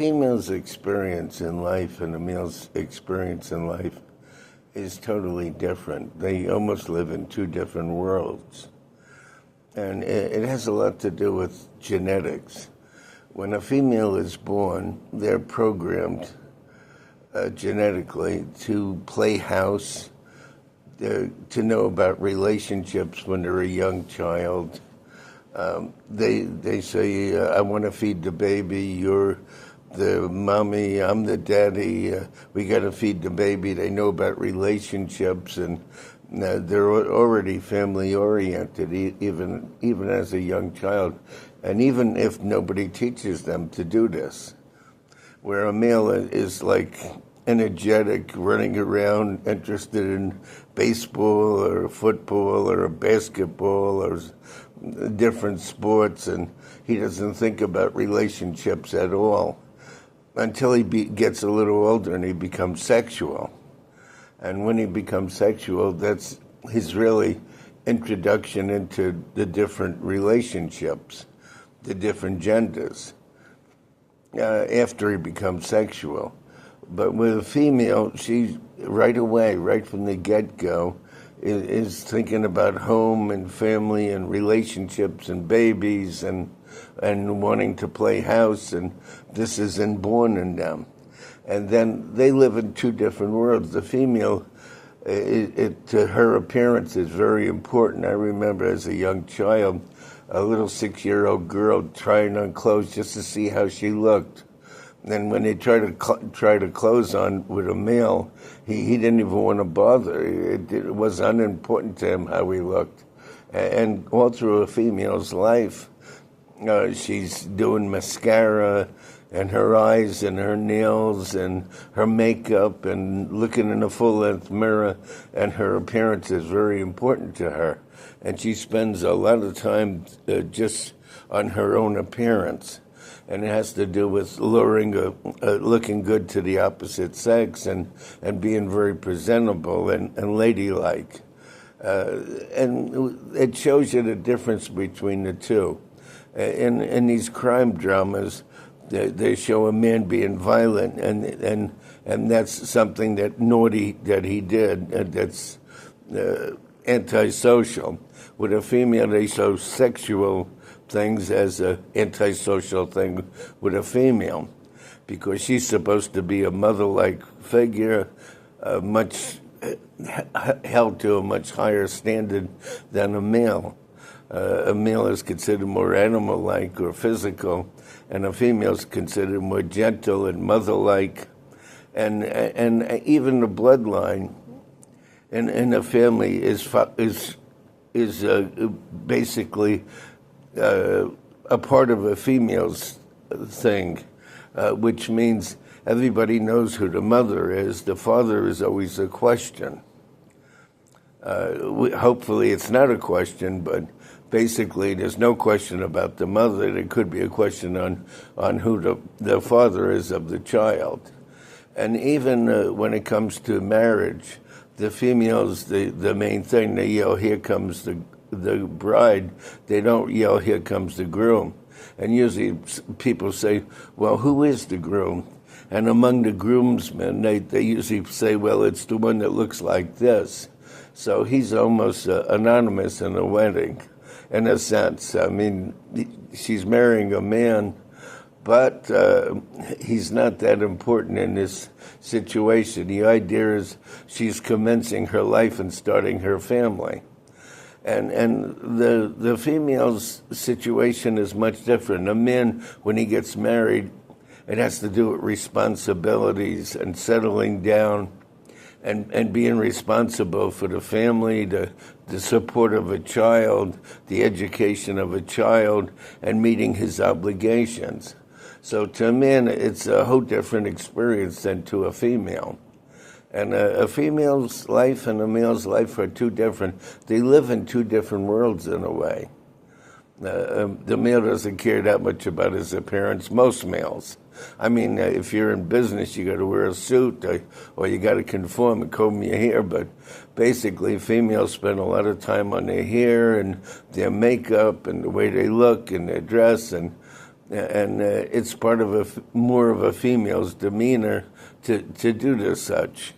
female's experience in life and a male's experience in life is totally different. They almost live in two different worlds. And it has a lot to do with genetics. When a female is born, they're programmed genetically to play house, to know about relationships when they're a young child. They say, I want to feed the baby, you're the mommy, I'm the daddy, we got to feed the baby. They know about relationships, and they're already family oriented, even as a young child, and even if nobody teaches them to do this. Where a male is like energetic, running around, interested in baseball or football or basketball or different sports, and he doesn't think about relationships at all until he gets a little older and he becomes sexual. And when he becomes sexual, that's his really introduction into the different relationships, the different genders, after he becomes sexual. But with a female, she right away, right from the get-go, is thinking about home and family and relationships and babies and wanting to play house, and this is inborn in them. And then they live in two different worlds. The female, to her appearance is very important. I remember as a young child, a little 6-year-old girl trying on clothes just to see how she looked. And when they try to clothes on with a male, he didn't even want to bother. It was unimportant to him how he looked. And all through a female's life, she's doing mascara and her eyes and her nails and her makeup and looking in a full-length mirror, and her appearance is very important to her. And she spends a lot of time just on her own appearance. And it has to do with looking good to the opposite sex and being very presentable and ladylike. And it shows you the difference between the two. In these crime dramas, they show a man being violent, and that's something that naughty that he did, that's antisocial. With a female, they show sexual things as an antisocial thing with a female, because she's supposed to be a mother-like figure, much held to a much higher standard than a male. A male is considered more animal-like or physical, and a female is considered more gentle and mother-like. And even the bloodline in a family is basically a part of a female's thing, which means everybody knows who the mother is. The father is always a question. Hopefully it's not a question, but basically there's no question about the mother. There could be a question on who the father is of the child. And even when it comes to marriage, the female's the main thing. They yell, "Here comes the bride." They don't yell, "Here comes the groom." And usually people say, "Well, who is the groom?" And among the groomsmen, they usually say, "Well, it's the one that looks like this." So he's almost anonymous in a wedding, in a sense. I mean, she's marrying a man, but he's not that important in this situation. The idea is she's commencing her life and starting her family. And the female's situation is much different. A man, when he gets married, it has to do with responsibilities and settling down and being responsible for the family, the support of a child, the education of a child, and meeting his obligations. So to a man, it's a whole different experience than to a female. And a female's life and a male's life are two different. They live in two different worlds in a way. The male doesn't care that much about his appearance, most males. I mean, if you're in business, you got to wear a suit or you got to conform and comb your hair. But basically, females spend a lot of time on their hair and their makeup and the way they look and their dress. And and it's part of more of a female's demeanor to do to such.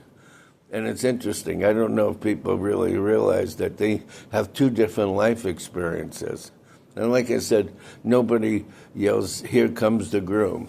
And it's interesting. I don't know if people really realize that they have two different life experiences. And like I said, nobody yells, "Here comes the groom."